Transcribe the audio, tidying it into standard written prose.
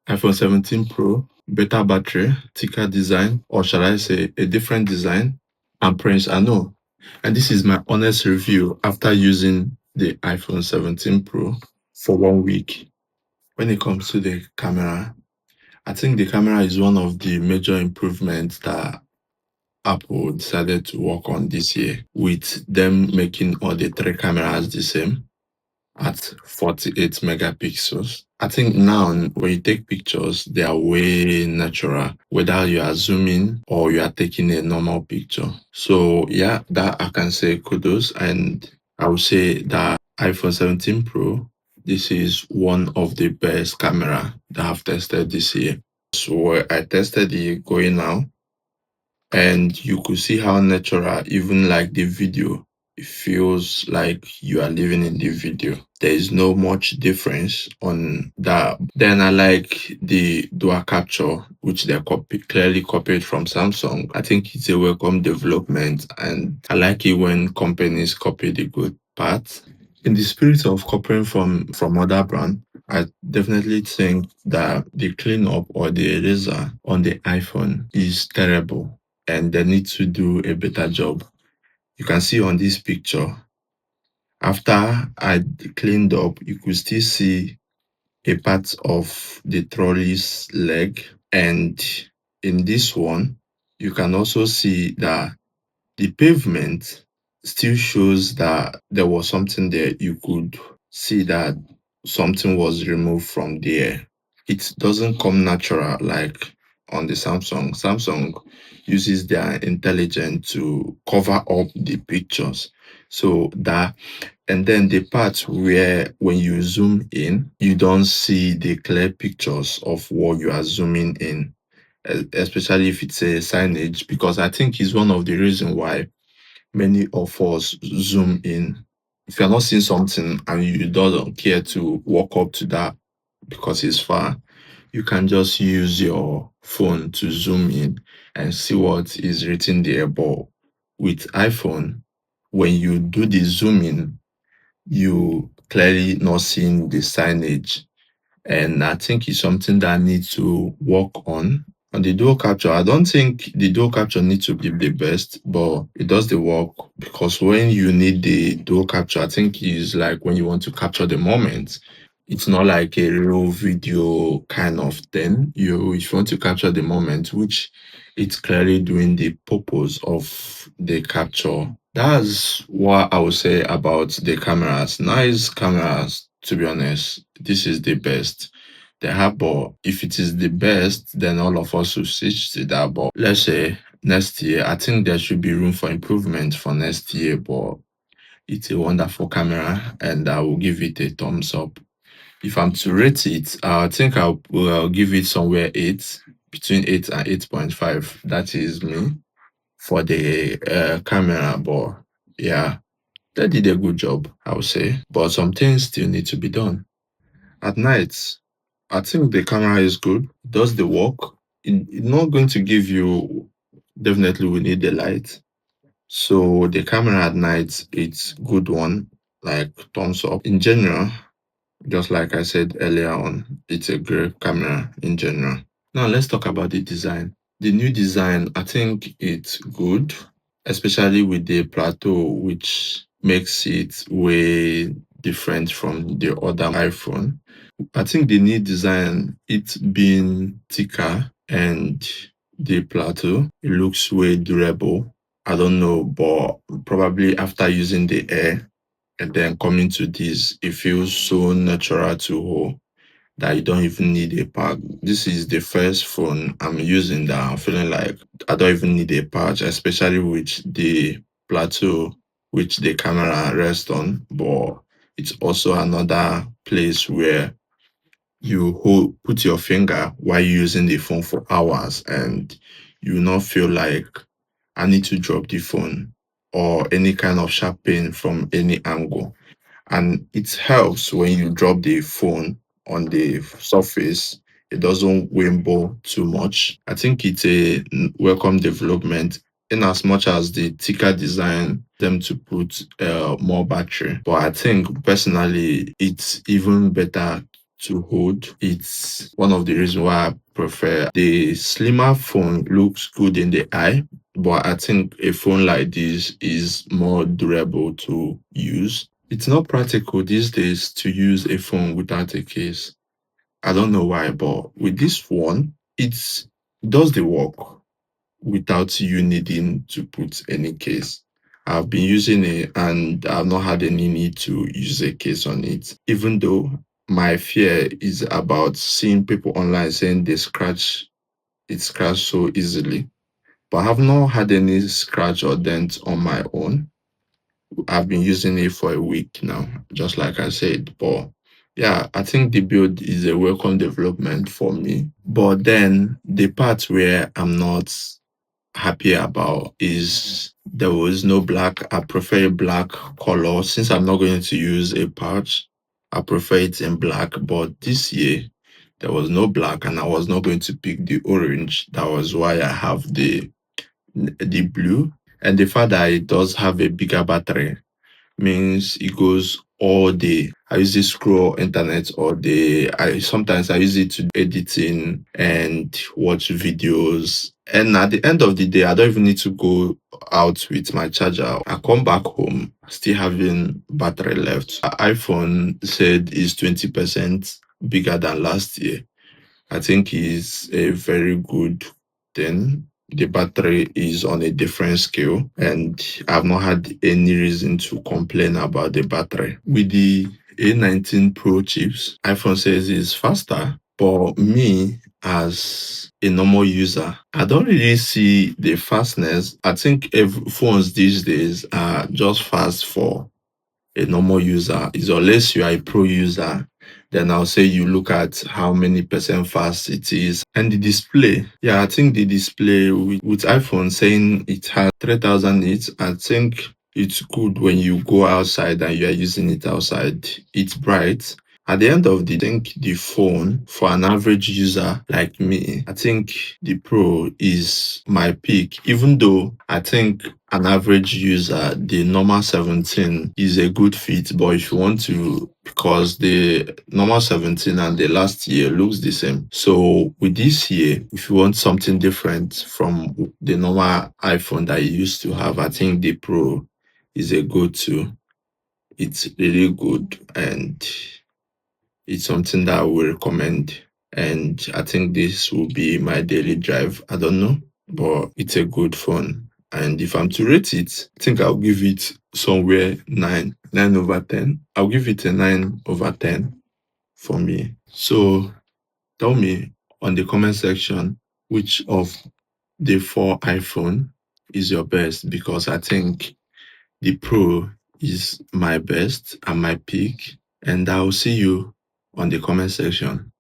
iPhone 17 Pro, better battery, thicker design, or shall I say a different design? I'm Prince Anu, and this is my honest review after using the iPhone 17 Pro for 1 week. When it comes to the camera, I think the camera is one of the major improvements that Apple decided to work on this year, with them making all the three cameras the same at 48 megapixels. I think now when you take pictures, they are way natural, whether you are zooming or you are taking a normal picture. So yeah, that I can say kudos. And I would say that iPhone 17 Pro, this is one of the best camera that I've tested this year. So I tested it going now, and you could see how natural, even like the video, it feels like you are living in the video. There is no much difference on that. Then I like the dual capture, which they clearly copied from Samsung. I think it's a welcome development, and I like it when companies copy the good parts. In the spirit of copying from other brand, I definitely think that the cleanup or the eraser on the iPhone is terrible, and they need to do a better job. You can see on this picture, after I cleaned up, you could still see a part of the trolley's leg. And in this one, you can also see that the pavement still shows that there was something there. You could see that something was removed from there. It doesn't come natural like on the Samsung. Samsung uses their intelligence to cover up the pictures. So that, and then the part where when you zoom in, you don't see the clear pictures of what you are zooming in, especially if it's a signage, because I think it's one of the reasons why many of us zoom in. If you're not seeing something and you don't care to walk up to that because it's far, you can just use your phone to zoom in and see what is written there. But with iPhone, when you do the zooming, you clearly not seeing the signage. And I think it's something that needs to work on. On the dual capture, I don't think the dual capture needs to be the best, but it does the work, because when you need the dual capture, I think it's like when you want to capture the moment. It's not like a real video kind of thing. If you want to capture the moment, which it's clearly doing the purpose of the capture. That's what I would say about the cameras. Nice cameras, to be honest. This is the best they have, but if it is the best, then all of us will switch to that. But let's say next year, I think there should be room for improvement for next year, but it's a wonderful camera and I will give it a thumbs up. If I'm to rate it, I think I will give it somewhere 8, between 8 and 8.5. That is me for the camera. But yeah, they did a good job, I would say. But some things still need to be done. At night, I think the camera is good, does the work. It's not going to give you, definitely we need the light. So the camera at night, it's good one, like thumbs up. In general, just like I said earlier on, it's a great camera in general. Now let's talk about the design. The new design, I think it's good, especially with the plateau, which makes it way different from the other iPhone. I think the new design, it's being thicker, and the plateau, it looks way durable. I don't know, but probably after using the air and then coming to this, it feels so natural to hold that you don't even need a pack. This is the first phone I'm using that I'm feeling like I don't even need a patch, especially with the plateau which the camera rests on. But it's also another place where you put your finger while using the phone for hours, and you will not feel like I need to drop the phone or any kind of sharp pain from any angle. And it helps when you drop the phone on the surface, it doesn't wimble too much. I think it's a welcome development, in as much as the thicker design them to put more battery. But I think personally it's even better to hold. It's one of the reasons why I prefer. The slimmer phone looks good in the eye, but I think a phone like this is more durable to use. It's not practical these days to use a phone without a case. I don't know why, but with this one, it does the work without you needing to put any case. I've been using it and I've not had any need to use a case on it, even though my fear is about seeing people online saying it scratch so easily. But I have not had any scratch or dent on my own. I've been using it for a week now, just like I said. But yeah, I think the build is a welcome development for me. But then the part where I'm not happy about is there was no black. I prefer a black color. Since I'm not going to use a pouch, I prefer it in black. But this year, there was no black and I was not going to pick the orange. That was why I have the blue. And the fact that it does have a bigger battery means it goes all day. I use it scroll internet all day. I use it to editing and watch videos. And at the end of the day, I don't even need to go out with my charger. I come back home still having battery left. iPhone said is 20% bigger than last year. I think is a very good thing. The battery is on a different scale, and I've not had any reason to complain about the battery. With the A19 Pro chips, iPhone says it's faster, but me as a normal user, I don't really see the fastness. I think phones these days are just fast for a normal user. Is unless you are a pro user, then I'll say you look at how many percent fast it is. And the display, yeah, I think the display with iPhone saying it has 3000 nits, I think it's good when you go outside and you are using it outside. It's bright. At the end of the day, I think the phone for an average user like me, I think the Pro is my pick, even though I think an average user, the normal 17 is a good fit. But if you want to, because the normal 17 and the last year looks the same. So with this year, if you want something different from the normal iPhone that you used to have, I think the Pro is a go-to. It's really good and it's something that I will recommend. And I think this will be my daily drive. I don't know, but it's a good phone. And if I'm to rate it, I think I'll give it somewhere 9 over 10. I'll give it a 9 over 10 for me. So tell me on the comment section which of the 4 iPhone is your best, because I think the Pro is my best and my pick. And I'll see you on the comment section.